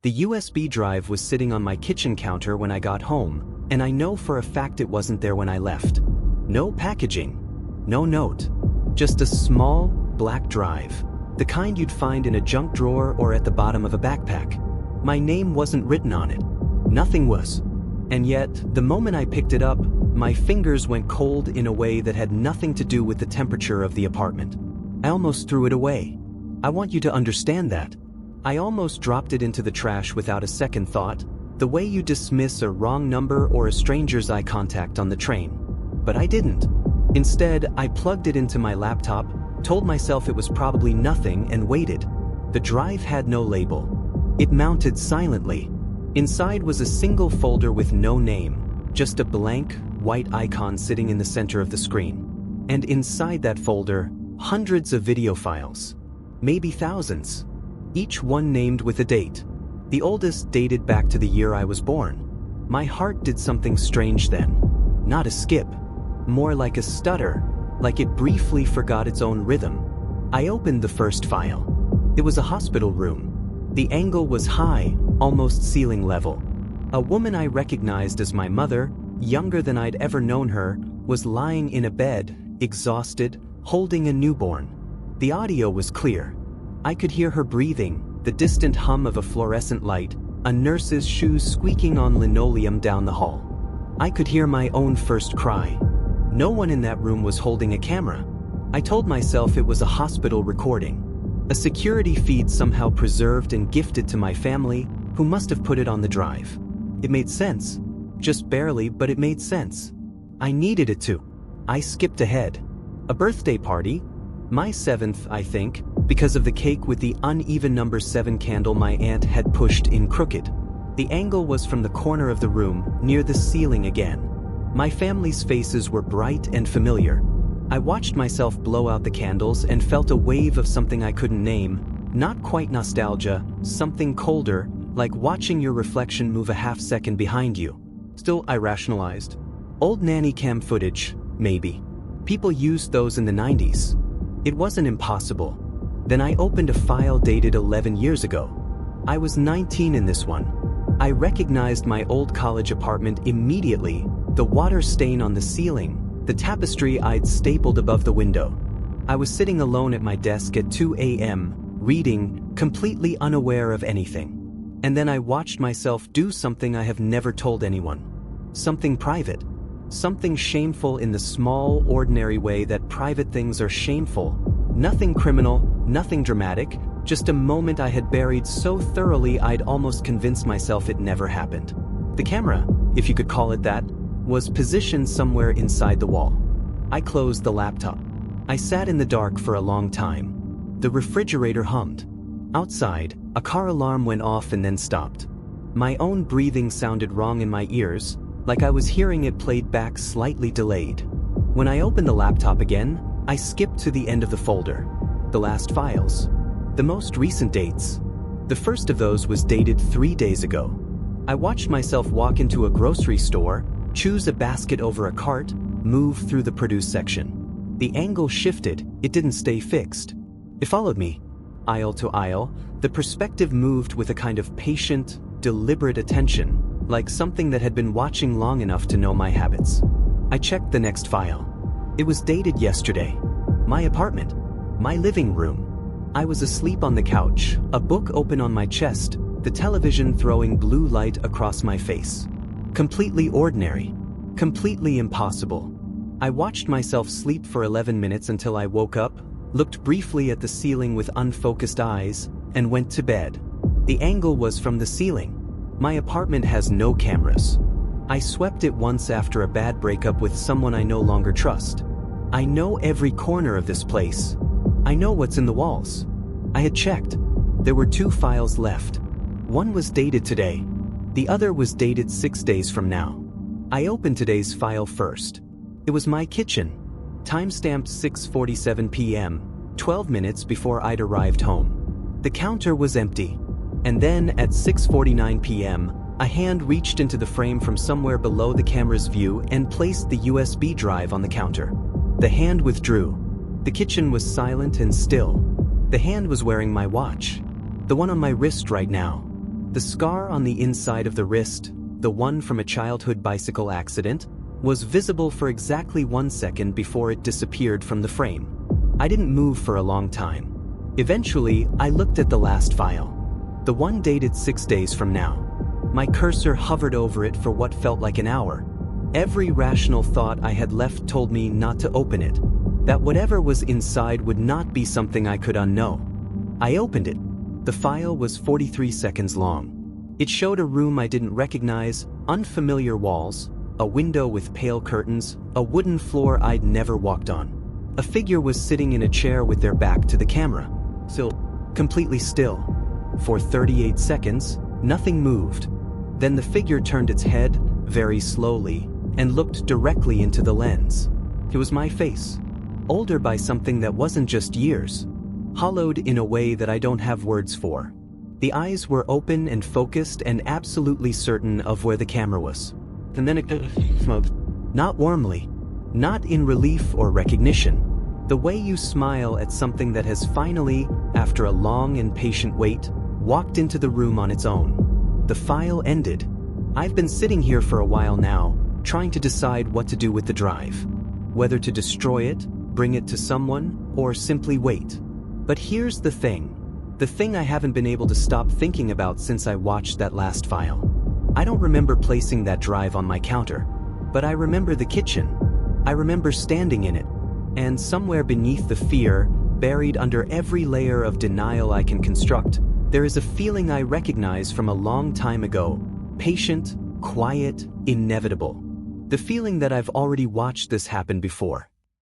The USB drive was sitting on my kitchen counter when I got home, and I know for a fact it wasn't there when I left. No packaging, no note, just a small, black drive, the kind you'd find in a junk drawer or at the bottom of a backpack. My name wasn't written on it. Nothing was. And yet, the moment I picked it up, my fingers went cold in a way that had nothing to do with the temperature of the apartment. I almost threw it away. I want you to understand that. I almost dropped it into the trash without a second thought, the way you dismiss a wrong number or a stranger's eye contact on the train. But I didn't. Instead, I plugged it into my laptop, told myself it was probably nothing, and waited. The drive had no label. It mounted silently. Inside was a single folder with no name, just a blank, white icon sitting in the center of the screen. And inside that folder, hundreds of video files. Maybe thousands. Each one named with a date. The oldest dated back to the year I was born. My heart did something strange then. Not a skip. More like a stutter, like it briefly forgot its own rhythm. I opened the first file. It was a hospital room. The angle was high, almost ceiling level. A woman I recognized as my mother, younger than I'd ever known her, was lying in a bed, exhausted, holding a newborn. The audio was clear. I could hear her breathing, the distant hum of a fluorescent light, a nurse's shoes squeaking on linoleum down the hall. I could hear my own first cry. No one in that room was holding a camera. I told myself it was a hospital recording. A security feed somehow preserved and gifted to my family, who must have put it on the drive. It made sense. Just barely, but it made sense. I needed it to. I skipped ahead. A birthday party? My 7th, I think, because of the cake with the uneven number 7 candle my aunt had pushed in crooked. The angle was from the corner of the room, near the ceiling again. My family's faces were bright and familiar. I watched myself blow out the candles and felt a wave of something I couldn't name, not quite nostalgia, something colder, like watching your reflection move a half second behind you. Still, I rationalized. Old nanny cam footage, maybe. People used those in the 90s. It wasn't impossible. Then I opened a file dated 11 years ago. I was 19 in this one. I recognized my old college apartment immediately, the water stain on the ceiling, the tapestry I'd stapled above the window. I was sitting alone at my desk at 2 a.m., reading, completely unaware of anything. And then I watched myself do something I have never told anyone. Something private. Something shameful in the small, ordinary way that private things are shameful. Nothing criminal, nothing dramatic, just a moment I had buried so thoroughly I'd almost convinced myself it never happened. The camera, if you could call it that, was positioned somewhere inside the wall. I closed the laptop. I sat in the dark for a long time. The refrigerator hummed. Outside, a car alarm went off and then stopped. My own breathing sounded wrong in my ears, like I was hearing it played back slightly delayed. When I opened the laptop again, I skipped to the end of the folder. The last files. The most recent dates. The first of those was dated 3 days ago. I watched myself walk into a grocery store, choose a basket over a cart, move through the produce section. The angle shifted, it didn't stay fixed. It followed me. Aisle to aisle, the perspective moved with a kind of patient, deliberate attention, like something that had been watching long enough to know my habits. I checked the next file. It was dated yesterday. My apartment. My living room. I was asleep on the couch, a book open on my chest, the television throwing blue light across my face. Completely ordinary. Completely impossible. I watched myself sleep for 11 minutes until I woke up, looked briefly at the ceiling with unfocused eyes, and went to bed. The angle was from the ceiling. My apartment has no cameras. I swept it once after a bad breakup with someone I no longer trust. I know every corner of this place. I know what's in the walls. I had checked. There were 2 files left. One was dated today. The other was dated 6 days from now. I opened today's file first. It was my kitchen. Timestamped 6:47 p.m., 12 minutes before I'd arrived home. The counter was empty. And then, at 6:49 p.m., a hand reached into the frame from somewhere below the camera's view and placed the USB drive on the counter. The hand withdrew. The kitchen was silent and still. The hand was wearing my watch. The one on my wrist right now. The scar on the inside of the wrist, the one from a childhood bicycle accident, was visible for exactly 1 second before it disappeared from the frame. I didn't move for a long time. Eventually, I looked at the last file. The one dated 6 days from now. My cursor hovered over it for what felt like an hour. Every rational thought I had left told me not to open it, that whatever was inside would not be something I could unknow. I opened it. The file was 43 seconds long. It showed a room I didn't recognize, unfamiliar walls, a window with pale curtains, a wooden floor I'd never walked on. A figure was sitting in a chair with their back to the camera. Still, completely still. For 38 seconds, nothing moved. Then the figure turned its head, very slowly, and looked directly into the lens. It was my face. Older by something that wasn't just years. Hollowed in a way that I don't have words for. The eyes were open and focused and absolutely certain of where the camera was. And then it smoked. Not warmly. Not in relief or recognition. The way you smile at something that has finally, after a long and patient wait, walked into the room on its own. The file ended. I've been sitting here for a while now, trying to decide what to do with the drive. Whether to destroy it, bring it to someone, or simply wait. But here's the thing. The thing I haven't been able to stop thinking about since I watched that last file. I don't remember placing that drive on my counter, but I remember the kitchen. I remember standing in it, and somewhere beneath the fear, buried under every layer of denial I can construct, there is a feeling I recognize from a long time ago, patient, quiet, inevitable. The feeling that I've already watched this happen before.